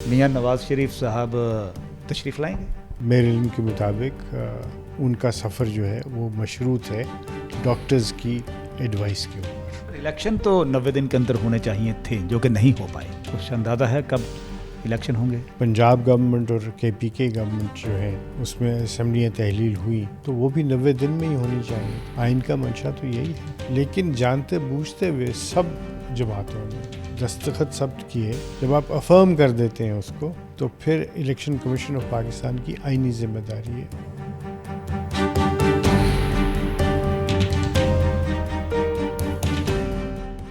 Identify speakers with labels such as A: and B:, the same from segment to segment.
A: میاں نواز شریف صاحب تشریف لائیں گے؟
B: میرے علم کے مطابق ان کا سفر جو ہے وہ مشروط ہے ڈاکٹرز کی ایڈوائس کے اوپر۔
A: الیکشن تو 90 دن کے اندر ہونے چاہیے تھے جو کہ نہیں ہو پائے، کچھ اندازہ ہے کب الیکشن ہوں گے؟
B: پنجاب گورنمنٹ اور کے گورنمنٹ جو ہے اس میں اسمبلیاں تحلیل ہوئی تو وہ بھی 90 دن میں ہی ہونی چاہیے، آئین کا منشا تو یہی ہے۔ لیکن جانتے بوجھتے ہوئے سب جماعتوں نے دستخط ثبت کیے، جب آپ افرم کر دیتے ہیں اس کو تو پھر الیکشن کمیشن آف پاکستان کی آئینی ذمہ داری ہے۔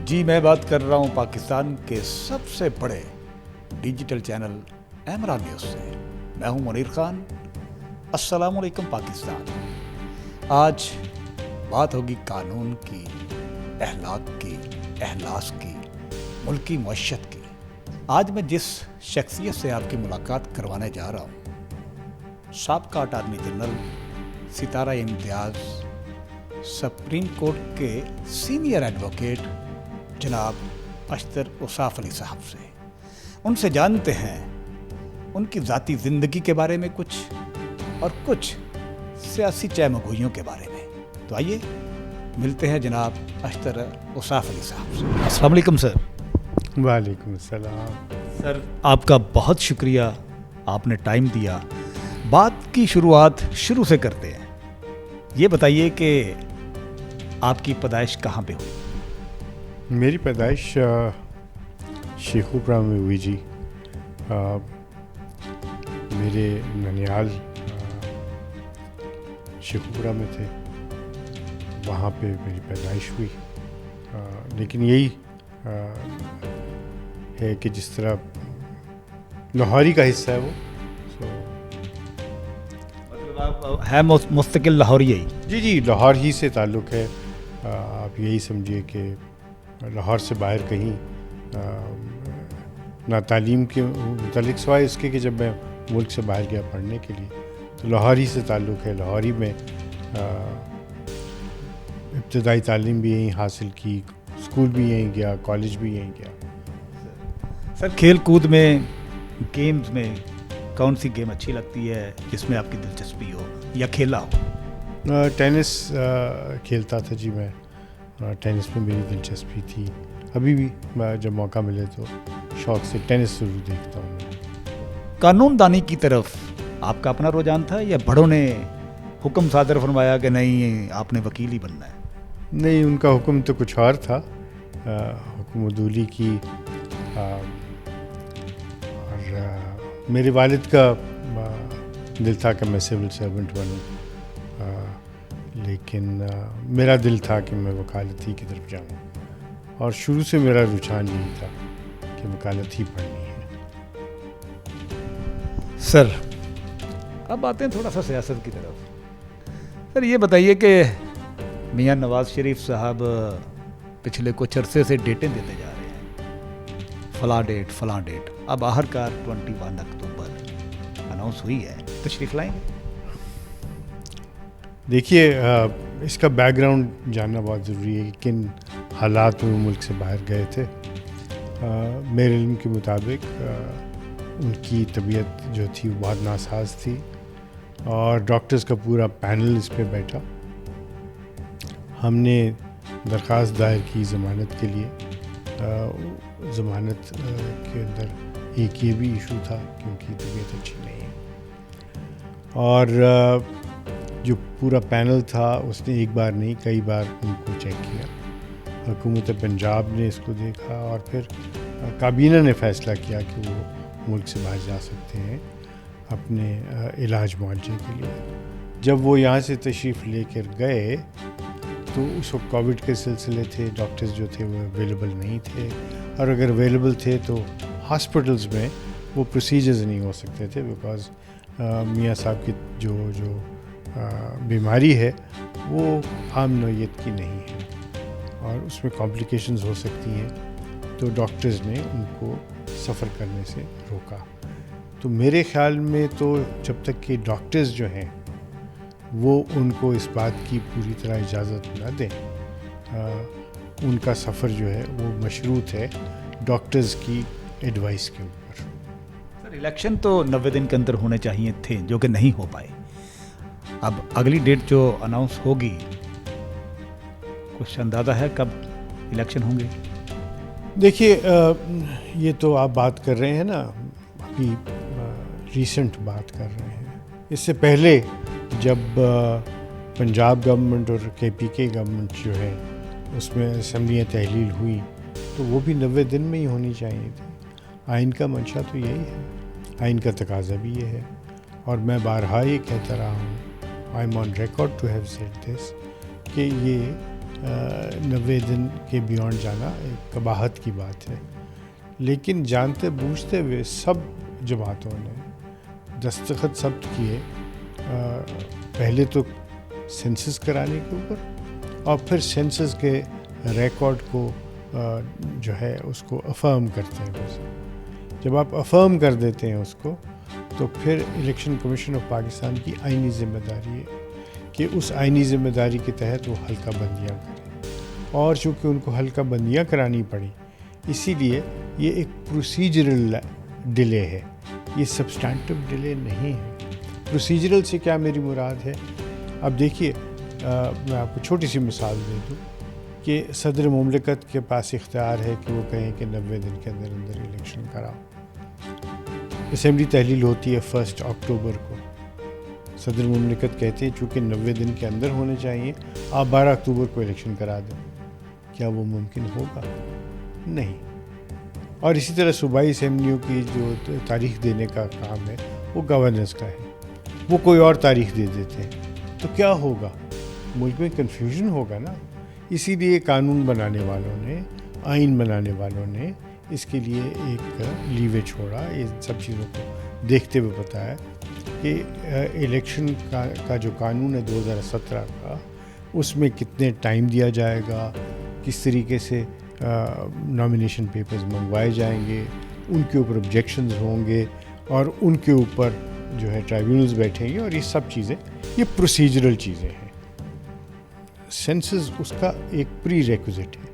A: جی میں بات کر رہا ہوں پاکستان کے سب سے بڑے ڈیجیٹل چینل ایمرا نیوز سے، میں ہوں منیر خان۔ السلام علیکم پاکستان۔ آج بات ہوگی قانون کی، اخلاق کی، احلاس کی، ملکی معیشت کی۔ آج میں جس شخصیت سے آپ کی ملاقات کروانے جا رہا ہوں، سابقہ اٹارنی جنرل ستارہ امتیاز، سپریم کورٹ کے سینئر ایڈوکیٹ جناب اشتر اوصاف علی صاحب سے۔ ان سے جانتے ہیں ان کی ذاتی زندگی کے بارے میں کچھ اور کچھ سیاسی چہمگوئیوں کے بارے میں۔ تو آئیے ملتے ہیں جناب اشتر اوصاف علی صاحب سے۔ السلام علیکم سر۔
B: وعلیکم السلام۔
A: سر آپ کا بہت شکریہ، آپ نے ٹائم دیا۔ بات کی شروعات شروع سے کرتے ہیں۔ یہ بتائیے کہ آپ کی پیدائش کہاں پہ ہوئی؟
B: میری پیدائش شیخوپورہ میں ہوئی جی۔ میرے ننیال شیخوپورہ میں تھے، وہاں پہ میری پیدائش ہوئی۔ لیکن یہی ہے کہ جس طرح لاہوری کا حصہ ہے وہ،
A: مطلب آپ ہے مستقل لاہوری ہی؟
B: جی لاہور ہی سے تعلق ہے۔ آپ یہی سمجھیے کہ لاہور سے باہر کہیں نہ تعلیم کے متعلق، سوائے اس کے کہ جب میں ملک سے باہر گیا پڑھنے کے لیے تو لاہور ہی سے تعلق ہے۔ لاہور ہی میں ابتدائی تعلیم بھی یہیں حاصل کی، اسکول بھی یہیں گیا، کالج بھی یہیں گیا۔
A: سر کھیل کود میں، گیمز میں کون سی گیم اچھی لگتی ہے جس میں آپ کی دلچسپی ہو یا کھیلا ہو؟
B: ٹینس کھیلتا تھا جی میں، ٹینس میں میری دلچسپی تھی۔ ابھی بھی جب موقع ملے تو شوق سے ٹینس ضرور دیکھتا ہوں میں۔
A: قانون دانی کی طرف آپ کا اپنا رجحان تھا یا بڑوں نے حکم صادر فرمایا کہ نہیں آپ نے وکیل ہی بننا ہے؟
B: نہیں، ان کا حکم تو کچھ اور تھا، حکم عدولی کی، اور میرے والد کا دل تھا کہ میں سول سرونٹ بنوں، لیکن میرا دل تھا کہ میں وکالت ہی کی طرف جاؤں، اور شروع سے میرا رجحان یہی تھا کہ وکالت ہی پڑھنی ہے۔
A: سر اب آتے ہیں تھوڑا سا سیاست کی طرف۔ سر یہ بتائیے کہ میاں نواز شریف صاحب پچھلے کچھ عرصے سے ڈیٹیں دیتے جا رہے ہیں، فلاں ڈیٹ، اب آخر کار 21 اکتوبر اناؤنس ہوئی ہے، تشریف لائیں گے؟
B: دیکھیے، اس کا بیک گراؤنڈ جاننا بہت ضروری ہے کہ کن حالات میں وہ ملک سے باہر گئے تھے۔ میرے علم کے مطابق ان کی طبیعت جو تھی وہ بہت ناساز تھی، اور ڈاکٹرز کا پورا پینل اس پہ بیٹھا۔ ہم نے درخواست دائر کی ضمانت کے لیے۔ ضمانت کے اندر ایک یہ بھی ایشو تھا کہ ان کی طبیعت اچھی نہیں ہے، اور جو پورا پینل تھا اس نے ایک بار نہیں کئی بار ان کو چیک کیا۔ حکومت پنجاب نے اس کو دیکھا، اور پھر کابینہ نے فیصلہ کیا کہ وہ ملک سے باہر جا سکتے ہیں اپنے علاج معالجے کے لیے۔ جب وہ یہاں سے تشریف لے کر گئے تو اس وقت کووڈ کے سلسلے تھے، ڈاکٹرز جو تھے وہ اویلیبل نہیں تھے، اور اگر اویلیبل تھے تو ہاسپٹلز میں وہ پروسیجرز نہیں ہو سکتے تھے، بیکاز میاں صاحب کی جو بیماری ہے وہ عام نوعیت کی نہیں ہے، اور اس میں کمپلیکیشنز ہو سکتی ہیں، تو ڈاکٹرز نے ان کو سفر کرنے سے روکا۔ تو میرے خیال میں تو جب تک کہ ڈاکٹرز جو ہیں وہ ان کو اس بات کی پوری طرح اجازت نہ دیں، ان کا سفر جو ہے وہ مشروط ہے ڈاکٹرز کی ایڈوائس کے اوپر۔
A: سر الیکشن تو 90 دن کے اندر ہونے چاہیے تھے جو کہ نہیں ہو پائے. اب اگلی ڈیٹ جو اناؤنس ہوگی کچھ اندازہ ہے کب الیکشن ہوں گے؟
B: دیکھیے یہ تو آپ بات کر رہے ہیں نا ابھی ریسنٹ بات کر رہے ہیں. اس سے پہلے جب پنجاب گورنمنٹ اور KPK گورنمنٹ جو ہے اس میں اسمبلیاں تحلیل ہوئی تو وہ بھی 90 دن میں ہی ہونی چاہیے تھی. آئین کا منشا تو یہی ہے, آئین کا تقاضا بھی یہ ہے, اور میں بارہا یہ کہتا رہا ہوں, I am on record to have said this, کہ یہ 90 دن کے بیونڈ جانا ایک قباحت کی بات ہے. لیکن جانتے بوجھتے ہوئے سب جماعتوں نے دستخط ثبت کیے, پہلے تو سینسس کرانے کے اوپر اور پھر سینسس کے ریکارڈ کو جو ہے اس کو افرم کرتے ہیں. جب آپ افرم کر دیتے ہیں اس کو تو پھر الیکشن کمیشن آف پاکستان کی آئینی ذمہ داری ہے کہ اس آئینی ذمہ داری کے تحت وہ حلقہ بندیاں کریں, اور چونکہ ان کو حلقہ بندیاں کرانی پڑی اسی لیے یہ ایک پروسیجرل ڈیلے ہے, یہ سبسٹانٹو ڈیلے نہیں ہے. پروسیجرل سے کیا میری مراد ہے؟ اب دیکھیے میں آپ کو چھوٹی سی مثال دے دوں کہ صدر مملکت کے پاس اختیار ہے کہ وہ کہیں کہ 90 دن کے اندر اندر الیکشن کراؤ. اسمبلی تحلیل ہوتی ہے 1 اکتوبر کو, صدر مملکت کہتے ہیں چونکہ 90 دن کے اندر ہونے چاہیے, آپ 12 اکتوبر کو الیکشن کرا دیں. کیا وہ ممکن ہوگا؟ نہیں. اور اسی طرح صوبائی اسمبلیوں کی جو تاریخ دینے کا کام ہے وہ گورننس کا ہے, وہ کوئی اور تاریخ دے دیتے ہیں تو کیا ہوگا؟ ملک میں کنفیوژن ہوگا نا. اسی لیے قانون بنانے والوں نے, آئین بنانے والوں نے اس کے لیے ایک لیوے چھوڑا, ان سب چیزوں کو دیکھتے ہوئے بتایا کہ الیکشن کا جو قانون ہے 2017 کا, اس میں کتنے ٹائم دیا جائے گا, کس طریقے سے نامینیشن پیپرز منگوائے جائیں گے, ان کے اوپر آبجیکشنز ہوں گے, اور ان کے اوپر جو ہے ٹرائیبیونلز بیٹھیں گے, اور یہ سب چیزیں یہ پروسیجرل چیزیں ہیں. سینسز اس کا ایک پری ریکوزٹ ہے.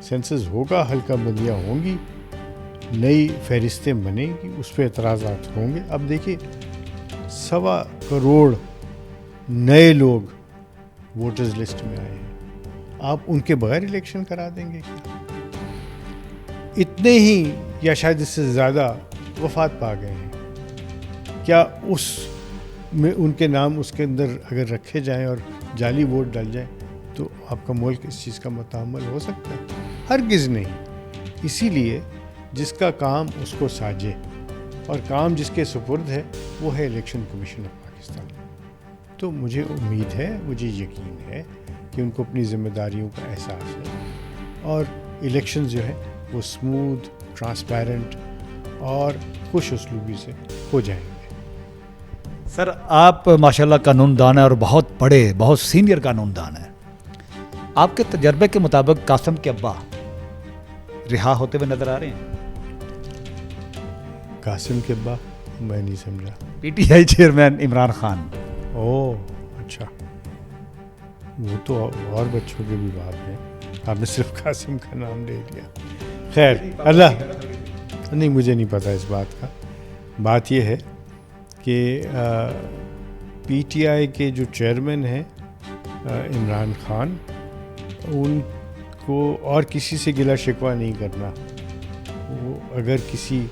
B: سینسز ہوگا, حلقہ بندیاں ہوں گی, نئی فہرستیں بنیں گی, اس پہ اعتراضات ہوں گے. اب دیکھیے 1.25 کروڑ نئے لوگ ووٹرز لسٹ میں آئے ہیں, آپ ان کے بغیر الیکشن کرا دیں گے کیا؟ اتنے ہی یا شاید اس سے زیادہ وفات پا گئے ہیں, کیا اس میں ان کے نام اس کے اندر اگر رکھے جائیں اور جعلی ووٹ ڈل جائیں تو آپ کا ملک اس چیز کا متحمل ہو سکتا ہے؟ ہرگز نہیں. اسی لیے جس کا کام اس کو ساجے, اور کام جس کے سپرد ہے وہ ہے الیکشن کمیشن آف پاکستان. تو مجھے امید ہے, مجھے یقین ہے کہ ان کو اپنی ذمہ داریوں کا احساس ہے, اور الیکشن جو ہے وہ اسموتھ, ٹرانسپیرنٹ اور خوش اسلوبی سے ہو جائیں گے.
A: سر آپ ماشاءاللہ قانون دان ہیں اور بہت بڑے, بہت سینئر قانون دان ہیں. آپ کے تجربے کے مطابق قاسم کے ابا رہا ہوتے ہوئے نظر آ رہے ہیں؟
B: قاسم کے ابا میں نہیں سمجھا.
A: PTI chairman Imran Khan.
B: اوہ اچھا, وہ تو اور بچوں کے بھی باپ ہیں, آپ نے صرف قاسم کا نام لے لیا. خیر اللہ, نہیں مجھے نہیں پتہ اس بات کا. بات یہ ہے کہ PTI کے جو چیئرمین ہیں عمران خان, ان کو اور کسی سے گلا شکوہ نہیں کرنا. وہ اگر کسی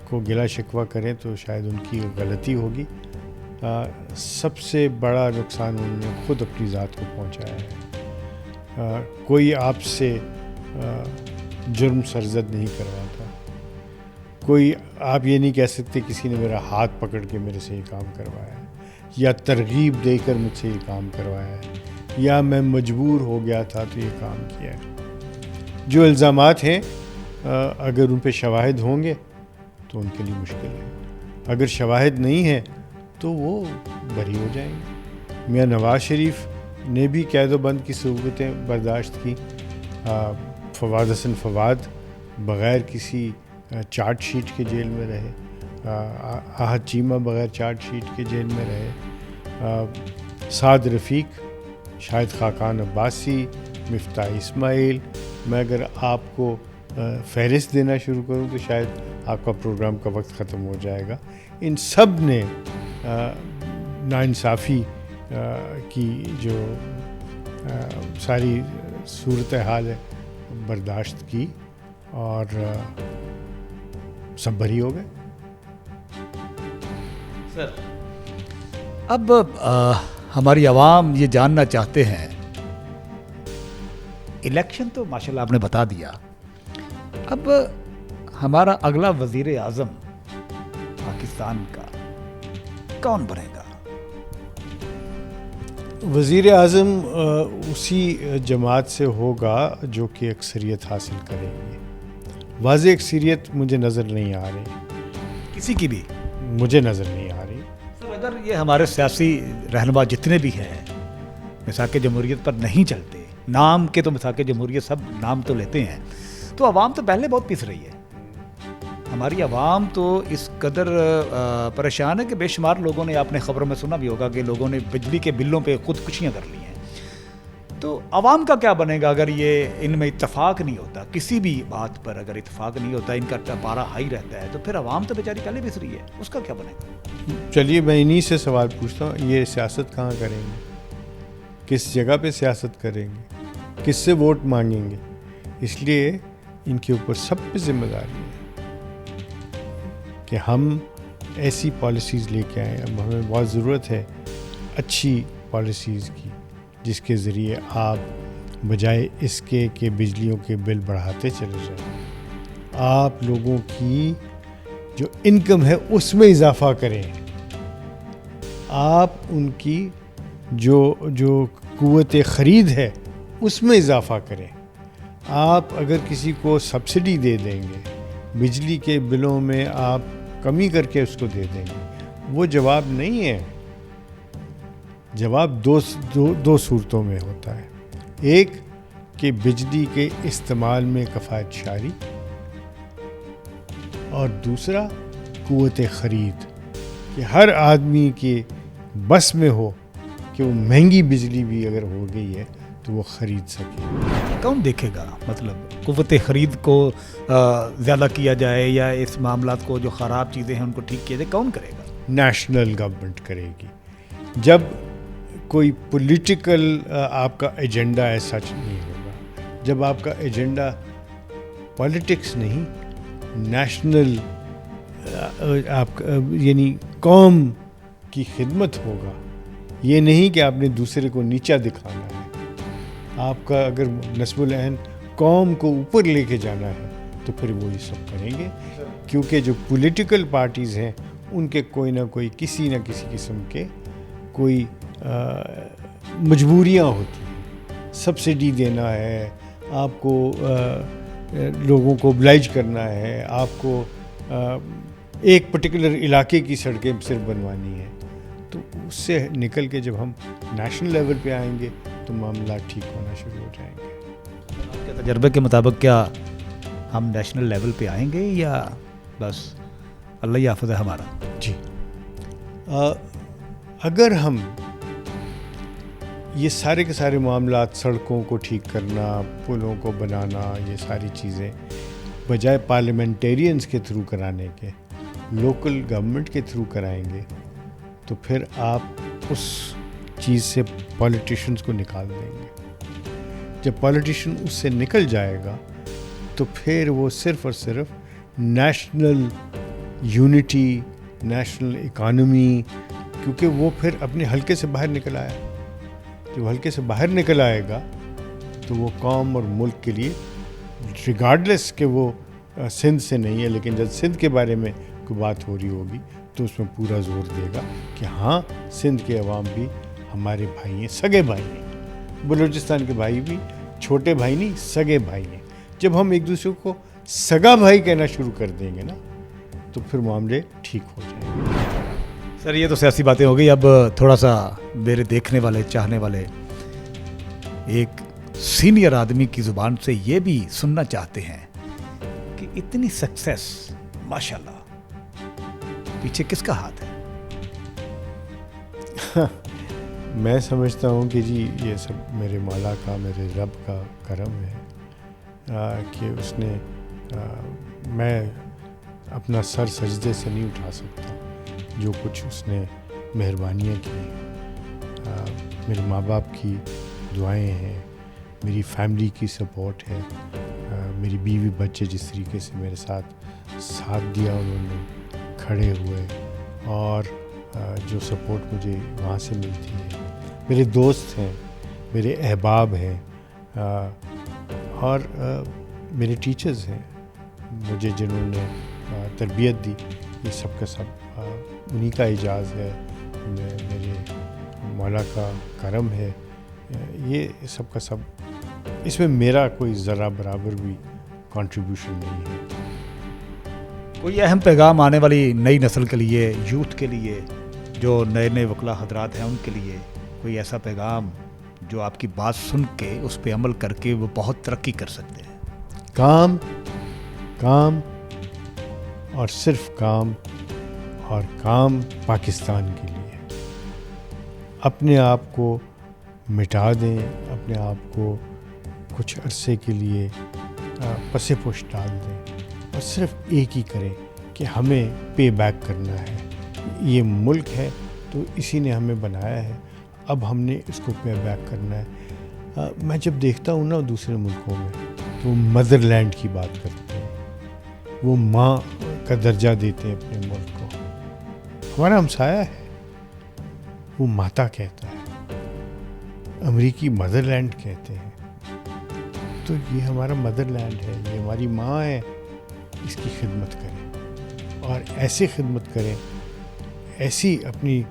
B: کو گلا شکوہ کریں تو شاید ان کی غلطی ہوگی. سب سے بڑا نقصان انہوں نے خود اپنی ذات کو پہنچایا ہے. کوئی آپ سے جرم سرزد نہیں کرواتا, کوئی آپ یہ نہیں کہہ سکتے کسی نے میرا ہاتھ پکڑ کے میرے سے یہ کام کروایا ہے, یا ترغیب دے کر مجھ سے یہ کام کروایا ہے, یا میں مجبور ہو گیا تھا تو یہ کام کیا ہے. جو الزامات ہیں اگر ان پہ شواہد ہوں گے تو ان کے لیے مشکل ہے, اگر شواہد نہیں ہیں تو وہ بری ہو جائیں گے. میاں نواز شریف نے بھی قید و بند کی صعوبتیں برداشت کی. فواد حسن فواد بغیر کسی چارج شیٹ کے جیل میں رہے, احد چیمہ بغیر چارج شیٹ کے جیل میں رہے, سعد رفیق, شاہد خاقان عباسی, مفتاح اسماعیل. میں اگر آپ کو فہرست دینا شروع کروں تو شاید آپ کا پروگرام کا وقت ختم ہو جائے گا. ان سب نے ناانصافی کی جو ساری صورتحال ہے برداشت کی اور سب بری ہو گئے.
A: سر اب ہماری عوام یہ جاننا چاہتے ہیں، الیکشن تو ماشاءاللہ آپ نے بتا دیا، اب ہمارا اگلا وزیر اعظم پاکستان کا کون بنے گا؟
B: وزیر اعظم اسی جماعت سے ہوگا جو کہ اکثریت حاصل کرے گی. واضح اکثریت مجھے نظر نہیں آ رہی،
A: کسی کی بھی
B: مجھے نظر نہیں آ رہی.
A: سر اگر یہ ہمارے سیاسی رہنما جتنے بھی ہیں مساق جمہوریت پر نہیں چلتے، نام کے تو مساق جمہوریت سب نام تو لیتے ہیں، تو عوام تو پہلے بہت پس رہی ہے. ہماری عوام تو اس قدر پریشان ہے کہ بے شمار لوگوں نے، آپ نے خبروں میں سنا بھی ہوگا کہ لوگوں نے بجلی کے بلوں پہ خودکشیاں کر لی ہیں. تو عوام کا کیا بنے گا اگر یہ ان میں اتفاق نہیں ہوتا، کسی بھی بات پر اگر اتفاق نہیں ہوتا، ان کا پارا ہائی رہتا ہے، تو پھر عوام تو بیچاری پہلے پس رہی ہے، اس کا کیا بنے گا؟
B: چلیے میں انہی سے سوال پوچھتا ہوں، یہ سیاست کہاں کریں گے؟ کس جگہ پہ سیاست کریں گے؟ کس سے ووٹ مانگیں گے؟ اس لیے ان کے اوپر سب پہ ذمہ داری ہے کہ ہم ایسی پالیسیز لے کے آئیں. اب ہمیں بہت ضرورت ہے اچھی پالیسیز کی، جس کے ذریعے آپ بجائے اس کے کہ بجلیوں کے بل بڑھاتے چلے جائیں، آپ لوگوں کی جو انکم ہے اس میں اضافہ کریں. آپ ان کی جو قوت خرید ہے اس میں اضافہ کریں. آپ اگر کسی کو سبسڈی دے دیں گے، بجلی کے بلوں میں آپ کمی کر کے اس کو دے دیں گے، وہ جواب نہیں ہے. جواب دو صورتوں میں ہوتا ہے. ایک کہ بجلی کے استعمال میں کفایت شاری، اور دوسرا قوت خرید، کہ ہر آدمی کے بس میں ہو کہ وہ مہنگی بجلی بھی اگر ہو گئی ہے تو وہ خرید سکے.
A: کون دیکھے گا؟ مطلب قوت خرید کو زیادہ کیا جائے یا اس معاملات کو جو خراب چیزیں ہیں ان کو ٹھیک کیا جائے، کون کرے گا؟
B: نیشنل گورنمنٹ کرے گی. جب کوئی پولیٹیکل آپ کا ایجنڈا ایسا نہیں ہوگا، جب آپ کا ایجنڈا پالیٹکس نہیں، نیشنل آپ یعنی قوم کی خدمت ہوگا. یہ نہیں کہ آپ نے دوسرے کو نیچا دکھانا ہے. آپ کا اگر نصب العین قوم کو اوپر لے کے جانا ہے تو پھر وہ یہ سب کریں گے، کیونکہ جو پولیٹیکل پارٹیز ہیں ان کے کوئی نہ کوئی کسی نہ کسی قسم کے کوئی مجبوریاں ہوتی ہیں. سبسڈی دینا ہے آپ کو، لوگوں کو oblige کرنا ہے آپ کو، ایک پرٹیکولر علاقے کی سڑکیں صرف بنوانی ہے. تو اس سے نکل کے جب ہم نیشنل لیول پہ آئیں گے تو معاملات ٹھیک ہونا شروع ہو جائیں گے.
A: آپ کے تجربے کے مطابق کیا ہم نیشنل لیول پہ آئیں گے یا بس اللہ ہی حافظ ہے ہمارا؟
B: جی، اگر ہم یہ سارے کے سارے معاملات، سڑکوں کو ٹھیک کرنا، پلوں کو بنانا، یہ ساری چیزیں بجائے پارلیمنٹیرینز کے تھرو کرانے کے لوکل گورنمنٹ کے تھرو کرائیں گے تو پھر آپ اس چیز سے پولیٹیشنز کو نکال دیں گے. جب پولیٹیشن اس سے نکل جائے گا تو پھر وہ صرف اور صرف نیشنل یونٹی، نیشنل اکانومی، کیونکہ وہ پھر اپنے حلقے سے باہر نکل آیا. جب حلقے سے باہر نکل آئے گا تو وہ قوم اور ملک کے لیے، ریگارڈلیس کہ وہ سندھ سے نہیں ہے، لیکن جب سندھ کے بارے میں کوئی بات ہو رہی ہوگی تو اس میں پورا زور دے گا کہ ہاں سندھ کے عوام بھی ہمارے بھائی ہیں، سگے بھائی ہیں. بلوچستان کے بھائی بھی چھوٹے بھائی نہیں، سگے بھائی ہیں. جب ہم ایک دوسرے کو سگا بھائی کہنا شروع کر دیں گے نا تو پھر معاملے ٹھیک ہو جائیں گے.
A: سر یہ تو سیاسی باتیں ہو گئی، اب تھوڑا سا میرے دیکھنے والے، چاہنے والے ایک سینئر آدمی کی زبان سے یہ بھی سننا چاہتے ہیں کہ اتنی سکسیس ماشاءاللہ پیچھے کس کا ہاتھ ہے؟
B: میں سمجھتا ہوں کہ جی یہ سب میرے مولا کا، میرے رب کا کرم ہے کہ اس نے میں اپنا سر سجدے سے نہیں اٹھا سکتا جو کچھ اس نے مہربانیاں کی. میرے ماں باپ کی دعائیں ہیں, میری فیملی کی سپورٹ ہے, میری بیوی بچے جس طریقے سے میرے ساتھ دیا انہوں نے, کھڑے ہوئے, اور جو سپورٹ مجھے وہاں سے ملتی ہے, میرے دوست ہیں, میرے احباب ہیں, اور میرے ٹیچرز ہیں مجھے جنہوں نے تربیت دی. یہ سب کا سب انہی کا اعزاز ہے, میرے مولا کا کرم ہے. یہ سب کا سب, اس میں میرا کوئی ذرہ برابر بھی کنٹریبیوشن نہیں ہے.
A: کوئی اہم پیغام آنے والی نئی نسل کے لیے, یوتھ کے لیے, جو نئے وکلا حضرات ہیں ان کے لیے, کوئی ایسا پیغام جو آپ کی بات سن کے اس پہ عمل کر کے وہ بہت ترقی کر سکتے ہیں؟
B: کام اور صرف کام, اور کام پاکستان کے لیے. اپنے آپ کو مٹا دیں, اپنے آپ کو کچھ عرصے کے لیے پس پش ڈال دیں, اور صرف ایک ہی کریں کہ ہمیں پے بیک کرنا ہے. یہ ملک ہے تو اسی نے ہمیں بنایا ہے, اب ہم نے اس کو پے بیک کرنا ہے. میں جب دیکھتا ہوں نا دوسرے ملکوں میں تو وہ مدر لینڈ کی بات کرتے ہیں, وہ ماں کا درجہ دیتے ہیں اپنے ملک کو. ہمارا ہمسایہ ہے, وہ ماتا کہتا ہے, امریکی مدر لینڈ کہتے ہیں. تو یہ ہمارا مدر لینڈ ہے, یہ ہماری ماں ہے, اس کی خدمت کریں, اور ایسے خدمت کریں, ایسی اپنی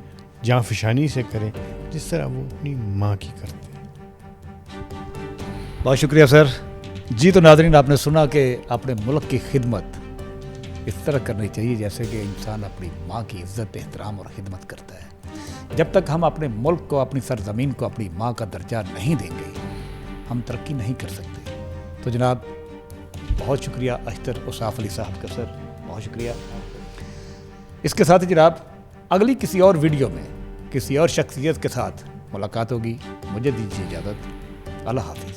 B: جاں فشانی سے کریں جس طرح وہ اپنی ماں کی کرتے ہیں.
A: بہت شکریہ سر. جی تو ناظرین, آپ نے سنا کہ اپنے ملک کی خدمت اس طرح کرنی چاہیے جیسے کہ انسان اپنی ماں کی عزت, احترام اور خدمت کرتا ہے. جب تک ہم اپنے ملک کو, اپنی سرزمین کو اپنی ماں کا درجہ نہیں دیں گے, ہم ترقی نہیں کر سکتے. تو جناب بہت شکریہ اشتر اصاف علی صاحب کا. سر بہت شکریہ. اس کے ساتھ ہی جناب اگلی کسی اور ویڈیو میں کسی اور شخصیت کے ساتھ ملاقات ہوگی. مجھے دیجیے اجازت. اللہ حافظ.